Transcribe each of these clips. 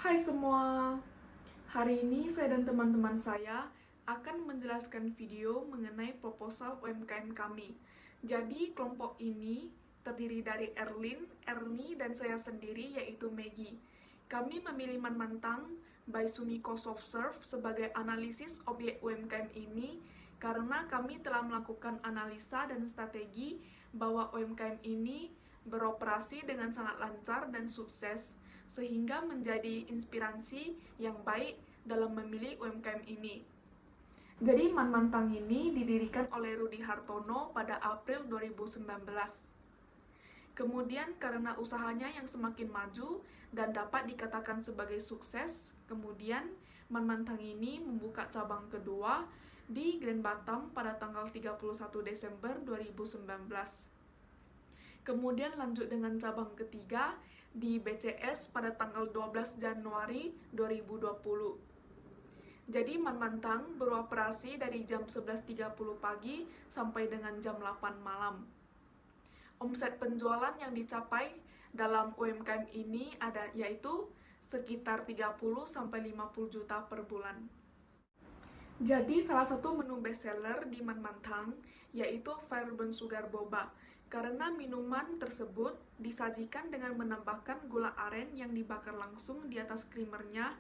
Hai semua, hari ini saya dan teman-teman saya akan menjelaskan video mengenai proposal UMKM kami. Jadi kelompok ini terdiri dari Erlin, Erni, dan saya sendiri yaitu Maggie. Kami memilih Manmantang by Sumiko Softserve sebagai analisis objek UMKM ini karena kami telah melakukan analisa dan strategi bahwa UMKM ini beroperasi dengan sangat lancar dan sukses, sehingga menjadi inspirasi yang baik dalam memilih UMKM ini. Jadi Manmantang ini didirikan oleh Rudi Hartono pada April 2019. Kemudian karena usahanya yang semakin maju dan dapat dikatakan sebagai sukses, kemudian Manmantang ini membuka cabang kedua di Grand Batam pada tanggal 31 Desember 2019. Kemudian lanjut dengan cabang ketiga di BCS pada tanggal 12 Januari 2020. Jadi Manmantang beroperasi dari jam 11.30 pagi sampai dengan jam 8 malam. Omset penjualan yang dicapai dalam UMKM ini yaitu sekitar 30-50 juta per bulan. Jadi salah satu menu bestseller di Manmantang yaitu Fire Burn Sugar Boba, karena minuman tersebut disajikan dengan menambahkan gula aren yang dibakar langsung di atas krimernya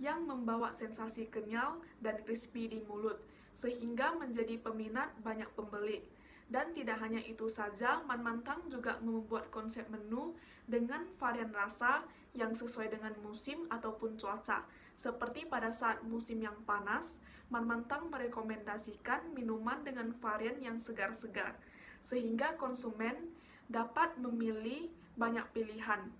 yang membawa sensasi kenyal dan crispy di mulut, sehingga menjadi peminat banyak pembeli. Dan tidak hanya itu saja, Manmantang juga membuat konsep menu dengan varian rasa yang sesuai dengan musim ataupun cuaca. Seperti pada saat musim yang panas, Manmantang merekomendasikan minuman dengan varian yang segar-segar, sehingga konsumen dapat memilih banyak pilihan.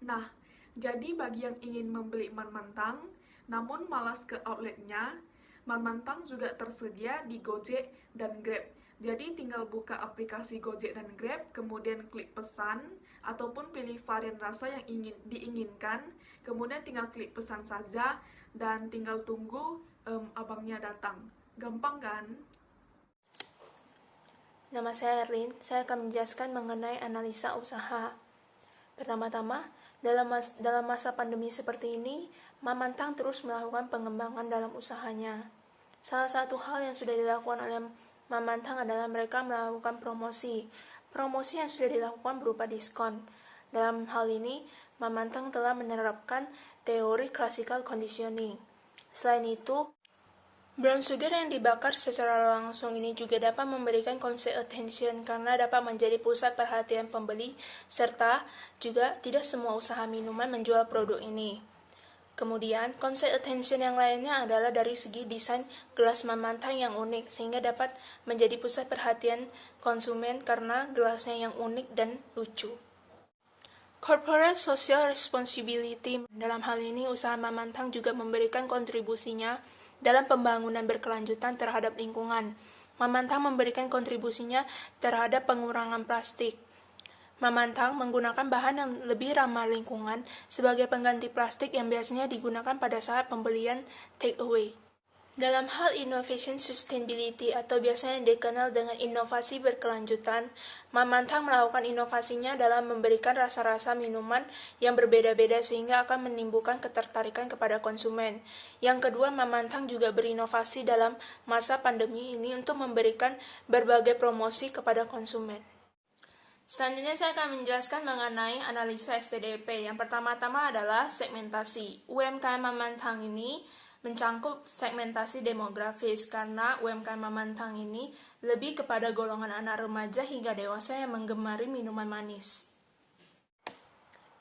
Nah, jadi bagi yang ingin membeli Manmantang, namun malas ke outletnya, Manmantang juga tersedia di Gojek dan Grab. Jadi tinggal buka aplikasi Gojek dan Grab, kemudian klik pesan, ataupun pilih varian rasa yang diinginkan, kemudian tinggal klik pesan saja, dan tinggal tunggu abangnya datang. Gampang kan? Nama saya Erlin, saya akan menjelaskan mengenai analisa usaha. Pertama-tama, dalam masa pandemi seperti ini, Manmantang terus melakukan pengembangan dalam usahanya. Salah satu hal yang sudah dilakukan oleh Manmantang adalah mereka melakukan promosi. Promosi yang sudah dilakukan berupa diskon. Dalam hal ini, Manmantang telah menerapkan teori classical conditioning. Selain itu, brown sugar yang dibakar secara langsung ini juga dapat memberikan konsep attention karena dapat menjadi pusat perhatian pembeli, serta juga tidak semua usaha minuman menjual produk ini. Kemudian, konsep attention yang lainnya adalah dari segi desain gelas Manmantang yang unik, sehingga dapat menjadi pusat perhatian konsumen karena gelasnya yang unik dan lucu. Corporate Social Responsibility, dalam hal ini usaha Manmantang juga memberikan kontribusinya dalam pembangunan berkelanjutan terhadap lingkungan. Manmantang memberikan kontribusinya terhadap pengurangan plastik. Manmantang menggunakan bahan yang lebih ramah lingkungan sebagai pengganti plastik yang biasanya digunakan pada saat pembelian take away. Dalam hal innovation sustainability atau biasanya dikenal dengan inovasi berkelanjutan, Manmantang melakukan inovasinya dalam memberikan rasa-rasa minuman yang berbeda-beda sehingga akan menimbulkan ketertarikan kepada konsumen. Yang kedua, Manmantang juga berinovasi dalam masa pandemi ini untuk memberikan berbagai promosi kepada konsumen. Selanjutnya saya akan menjelaskan mengenai analisa STDP. Yang pertama-tama adalah segmentasi. UMKM Manmantang ini mencangkup segmentasi demografis karena UMKM Manmantang ini lebih kepada golongan anak remaja hingga dewasa yang menggemari minuman manis.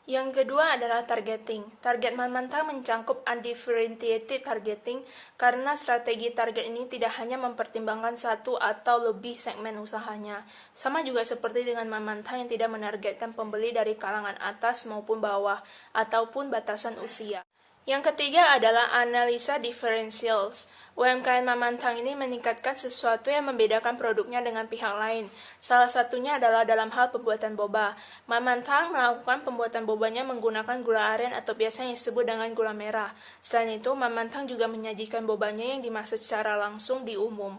Yang kedua adalah targeting. Target Manmantang mencangkup undifferentiated targeting karena strategi target ini tidak hanya mempertimbangkan satu atau lebih segmen usahanya. Sama juga seperti dengan Manmantang yang tidak menargetkan pembeli dari kalangan atas maupun bawah ataupun batasan usia. Yang ketiga adalah analisa differentials. UMKM Manmantang ini meningkatkan sesuatu yang membedakan produknya dengan pihak lain. Salah satunya adalah dalam hal pembuatan boba. Manmantang melakukan pembuatan bobanya menggunakan gula aren atau biasanya disebut dengan gula merah. Selain itu, Manmantang juga menyajikan bobanya yang dimasak secara langsung di umum.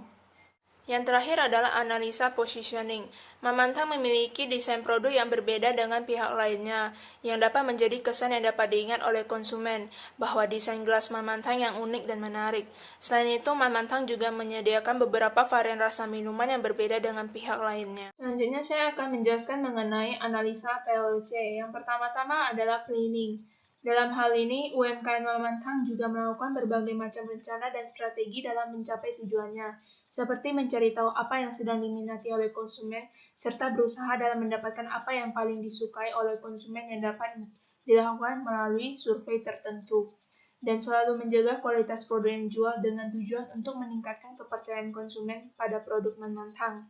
Yang terakhir adalah analisa positioning. Mamantang memiliki desain produk yang berbeda dengan pihak lainnya, yang dapat menjadi kesan yang dapat diingat oleh konsumen, bahwa desain gelas Mamantang yang unik dan menarik. Selain itu, Mamantang juga menyediakan beberapa varian rasa minuman yang berbeda dengan pihak lainnya. Selanjutnya, saya akan menjelaskan mengenai analisa PLC. Yang pertama-tama adalah planning. Dalam hal ini, UMKM Mamantang juga melakukan berbagai macam rencana dan strategi dalam mencapai tujuannya, seperti mencari tahu apa yang sedang diminati oleh konsumen, serta berusaha dalam mendapatkan apa yang paling disukai oleh konsumen yang dapat dilakukan melalui survei tertentu. Dan selalu menjaga kualitas produk yang dijual dengan tujuan untuk meningkatkan kepercayaan konsumen pada produk Mamantang.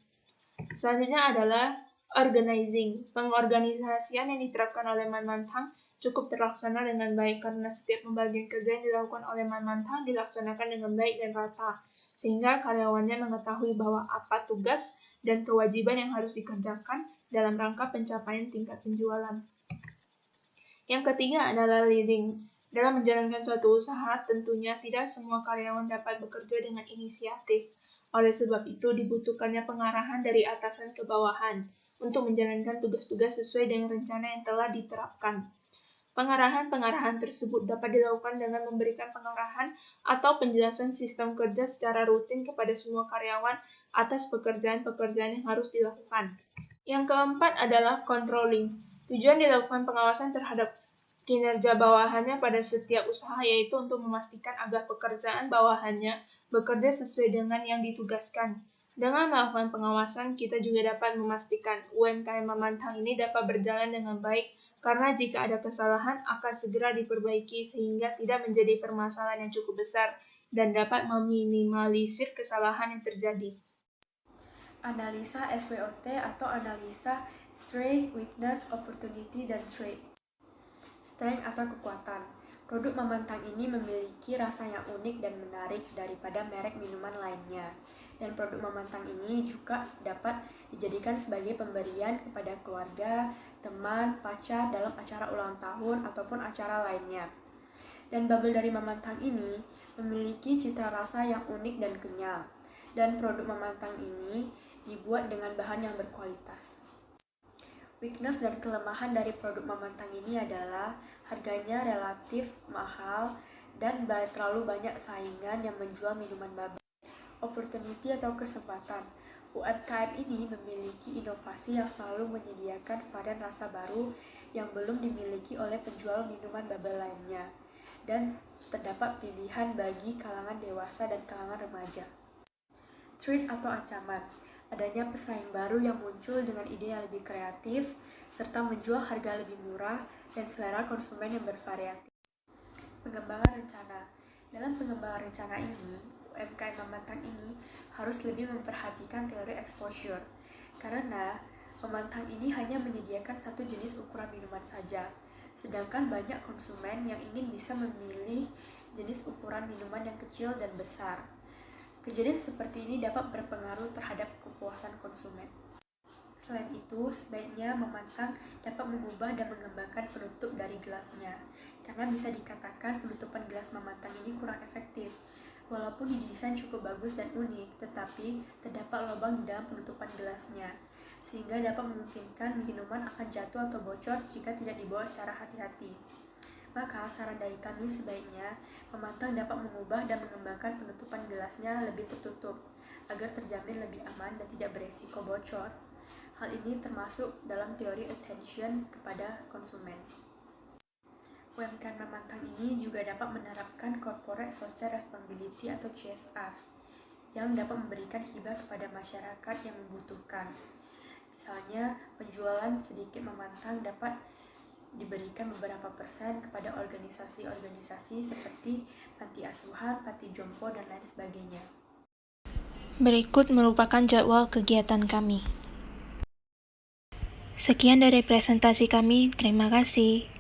Selanjutnya adalah organizing. Pengorganisasian yang diterapkan oleh Mamantang cukup terlaksana dengan baik karena setiap pembagian kerja yang dilakukan oleh Mamantang dilaksanakan dengan baik dan rata, sehingga karyawannya mengetahui bahwa apa tugas dan kewajiban yang harus dikerjakan dalam rangka pencapaian tingkat penjualan. Yang ketiga adalah leading. Dalam menjalankan suatu usaha, tentunya tidak semua karyawan dapat bekerja dengan inisiatif. Oleh sebab itu, dibutuhkannya pengarahan dari atasan ke bawahan untuk menjalankan tugas-tugas sesuai dengan rencana yang telah diterapkan. Pengarahan tersebut dapat dilakukan dengan memberikan pengarahan atau penjelasan sistem kerja secara rutin kepada semua karyawan atas pekerjaan-pekerjaan yang harus dilakukan. Yang keempat adalah controlling. Tujuan dilakukan pengawasan terhadap kinerja bawahannya pada setiap usaha, yaitu untuk memastikan agar pekerjaan bawahannya bekerja sesuai dengan yang ditugaskan. Dengan melakukan pengawasan, kita juga dapat memastikan UMKM Mamantang ini dapat berjalan dengan baik, karena jika ada kesalahan akan segera diperbaiki sehingga tidak menjadi permasalahan yang cukup besar dan dapat meminimalisir kesalahan yang terjadi. Analisa SWOT atau analisa Strength, Weakness, Opportunity, dan Threat. Strength atau kekuatan. Produk Mamantang ini memiliki rasa yang unik dan menarik daripada merek minuman lainnya. Dan produk Mamantang ini juga dapat dijadikan sebagai pemberian kepada keluarga, teman, pacar dalam acara ulang tahun ataupun acara lainnya. Dan bubble dari Mamantang ini memiliki cita rasa yang unik dan kenyal. Dan produk Mamantang ini dibuat dengan bahan yang berkualitas. Weakness dan kelemahan dari produk Mamantang ini adalah harganya relatif mahal dan terlalu banyak saingan yang menjual minuman bubble. Opportunity atau kesempatan. UMKM ini memiliki inovasi yang selalu menyediakan varian rasa baru yang belum dimiliki oleh penjual minuman bubble lainnya, dan terdapat pilihan bagi kalangan dewasa dan kalangan remaja. Threat atau ancaman. Adanya pesaing baru yang muncul dengan ide yang lebih kreatif, serta menjual harga lebih murah dan selera konsumen yang bervariatif. Pengembangan rencana. Dalam pengembangan rencana ini, UMKM Mamantang ini harus lebih memperhatikan teori exposure, karena Mamantang ini hanya menyediakan satu jenis ukuran minuman saja, sedangkan banyak konsumen yang ingin bisa memilih jenis ukuran minuman yang kecil dan besar. Kejadian seperti ini dapat berpengaruh terhadap kepuasan konsumen. Selain itu, sebaiknya Mamantang dapat mengubah dan mengembangkan penutup dari gelasnya, karena bisa dikatakan penutupan gelas Mamantang ini kurang efektif. Walaupun didesain cukup bagus dan unik, tetapi terdapat lubang di dalam penutupan gelasnya, sehingga dapat memungkinkan minuman akan jatuh atau bocor jika tidak dibawa secara hati-hati. Maka saran dari kami sebaiknya Mamantang dapat mengubah dan mengembangkan penutupan gelasnya lebih tertutup, agar terjamin lebih aman dan tidak beresiko bocor. Hal ini termasuk dalam teori attention kepada konsumen. UMKM Mamantang ini juga dapat menerapkan Corporate Social Responsibility atau CSR yang dapat memberikan hibah kepada masyarakat yang membutuhkan. Misalnya, penjualan sedikit Mamantang dapat diberikan beberapa persen kepada organisasi-organisasi seperti panti asuhan, panti jompo, dan lain sebagainya. Berikut merupakan jadwal kegiatan kami. Sekian dari presentasi kami, terima kasih.